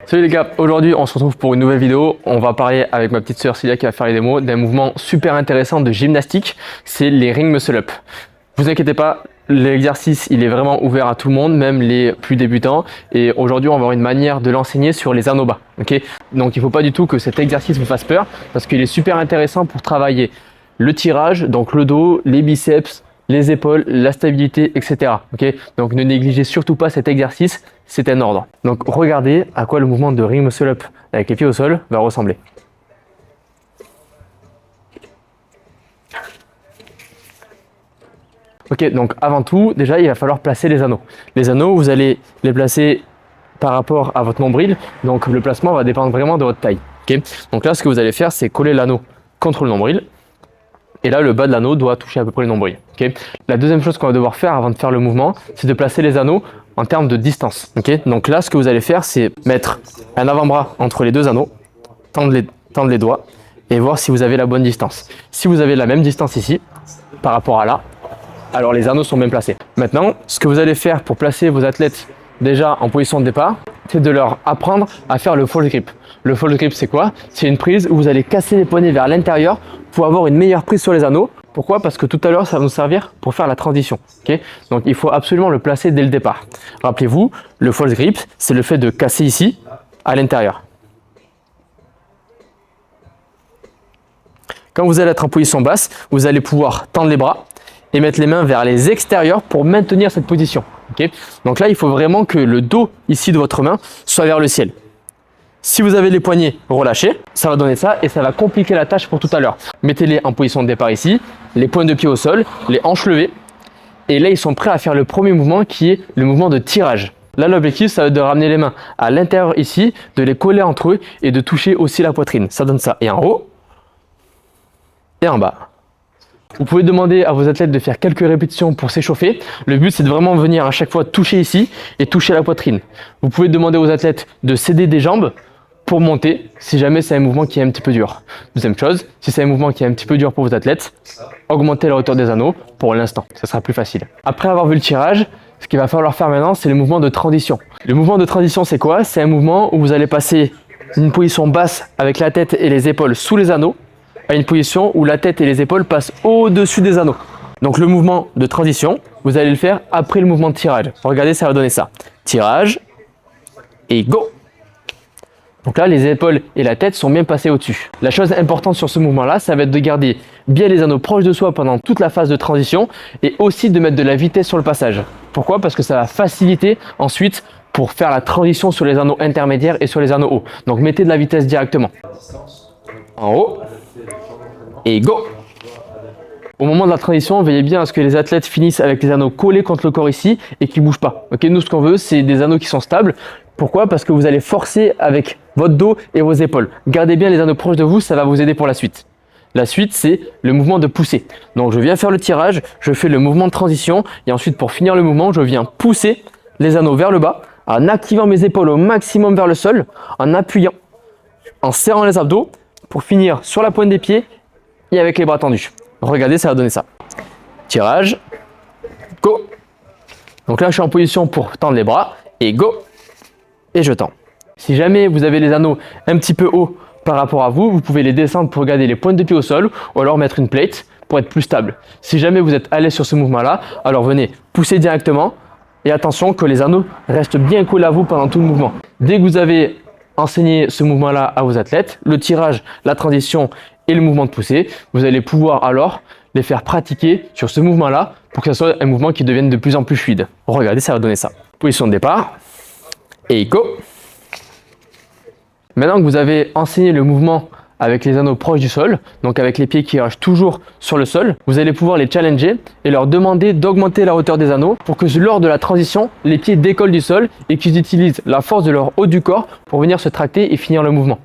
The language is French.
Salut les gars, aujourd'hui on se retrouve pour une nouvelle vidéo. On va parler avec ma petite sœur Cilia qui va faire les démos d'un mouvement super intéressant de gymnastique, c'est les ring muscle up. Vous inquiétez pas, l'exercice il est vraiment ouvert à tout le monde, même les plus débutants. Et aujourd'hui on va avoir une manière de l'enseigner sur les anneaux bas. Okay, donc il ne faut pas du tout que cet exercice vous fasse peur parce qu'il est super intéressant pour travailler le tirage, donc le dos, les biceps, les épaules, la stabilité, etc. Okay, donc ne négligez surtout pas cet exercice, c'est un ordre. Donc regardez à quoi le mouvement de ring muscle up avec les pieds au sol va ressembler. Ok, donc avant tout, déjà il va falloir placer les anneaux. Les anneaux, vous allez les placer par rapport à votre nombril, donc le placement va dépendre vraiment de votre taille. Okay, donc là, ce que vous allez faire, c'est coller l'anneau contre le nombril. Et là, le bas de l'anneau doit toucher à peu près le nombril. Okay, la deuxième chose qu'on va devoir faire avant de faire le mouvement, c'est de placer les anneaux en termes de distance. Okay, donc là, ce que vous allez faire, c'est mettre un avant-bras entre les deux anneaux, tendre les doigts et voir si vous avez la bonne distance. Si vous avez la même distance ici, par rapport à là, alors les anneaux sont bien placés. Maintenant, ce que vous allez faire pour placer vos athlètes déjà en position de départ, c'est de leur apprendre à faire le false grip. Le false grip, c'est quoi? C'est une prise où vous allez casser les poignets vers l'intérieur pour avoir une meilleure prise sur les anneaux. Pourquoi? Parce que tout à l'heure, ça va nous servir pour faire la transition. Okay, donc, il faut absolument le placer dès le départ. Rappelez-vous, le false grip, c'est le fait de casser ici, à l'intérieur. Quand vous allez être en position basse, vous allez pouvoir tendre les bras et mettre les mains vers les extérieurs pour maintenir cette position. Okay, donc là, il faut vraiment que le dos ici de votre main soit vers le ciel. Si vous avez les poignets relâchés, ça va donner ça et ça va compliquer la tâche pour tout à l'heure. Mettez-les en position de départ ici, les pointes de pied au sol, les hanches levées. Et là, ils sont prêts à faire le premier mouvement qui est le mouvement de tirage. Là, l'objectif, ça va être de ramener les mains à l'intérieur ici, de les coller entre eux et de toucher aussi la poitrine. Ça donne ça. Et en haut et en bas. Vous pouvez demander à vos athlètes de faire quelques répétitions pour s'échauffer. Le but, c'est de vraiment venir à chaque fois toucher ici et toucher la poitrine. Vous pouvez demander aux athlètes de céder des jambes pour monter si jamais c'est un mouvement qui est un petit peu dur. Deuxième chose, si c'est un mouvement qui est un petit peu dur pour vos athlètes, augmentez la hauteur des anneaux pour l'instant, ça sera plus facile. Après avoir vu le tirage, ce qu'il va falloir faire maintenant, c'est le mouvement de transition. Le mouvement de transition, c'est quoi? C'est un mouvement où vous allez passer d'une position basse avec la tête et les épaules sous les anneaux à une position où la tête et les épaules passent au-dessus des anneaux. Donc le mouvement de transition, vous allez le faire après le mouvement de tirage. Regardez, ça va donner ça. Tirage et go! Donc là, les épaules et la tête sont bien passées au-dessus. La chose importante sur ce mouvement-là, ça va être de garder bien les anneaux proches de soi pendant toute la phase de transition et aussi de mettre de la vitesse sur le passage. Pourquoi? Parce que ça va faciliter ensuite pour faire la transition sur les anneaux intermédiaires et sur les anneaux hauts. Donc mettez de la vitesse directement. En haut et go! Au moment de la transition, veillez bien à ce que les athlètes finissent avec les anneaux collés contre le corps ici et qui ne bougent pas. Okay, nous, ce qu'on veut, c'est des anneaux qui sont stables. Pourquoi? Parce que vous allez forcer avec votre dos et vos épaules. Gardez bien les anneaux proches de vous, ça va vous aider pour la suite. La suite, c'est le mouvement de poussée. Donc, je viens faire le tirage, je fais le mouvement de transition et ensuite, pour finir le mouvement, je viens pousser les anneaux vers le bas en activant mes épaules au maximum vers le sol, en appuyant, en serrant les abdos pour finir sur la pointe des pieds et avec les bras tendus. Regardez, ça va donner ça. Tirage, go. Donc là, je suis en position pour tendre les bras et go. Et je tends. Si jamais vous avez les anneaux un petit peu hauts par rapport à vous, vous pouvez les descendre pour garder les pointes de pied au sol ou alors mettre une plate pour être plus stable. Si jamais vous êtes à l'aise sur ce mouvement-là, alors venez pousser directement et attention que les anneaux restent bien collés à vous pendant tout le mouvement. Dès que vous avez enseigné ce mouvement-là à vos athlètes, le tirage, la transition et le mouvement de poussée, vous allez pouvoir alors les faire pratiquer sur ce mouvement-là pour que ce soit un mouvement qui devienne de plus en plus fluide. Regardez, ça va donner ça. Position de départ. Et go! Maintenant que vous avez enseigné le mouvement avec les anneaux proches du sol, donc avec les pieds qui restent toujours sur le sol, vous allez pouvoir les challenger et leur demander d'augmenter la hauteur des anneaux pour que lors de la transition, les pieds décollent du sol et qu'ils utilisent la force de leur haut du corps pour venir se tracter et finir le mouvement.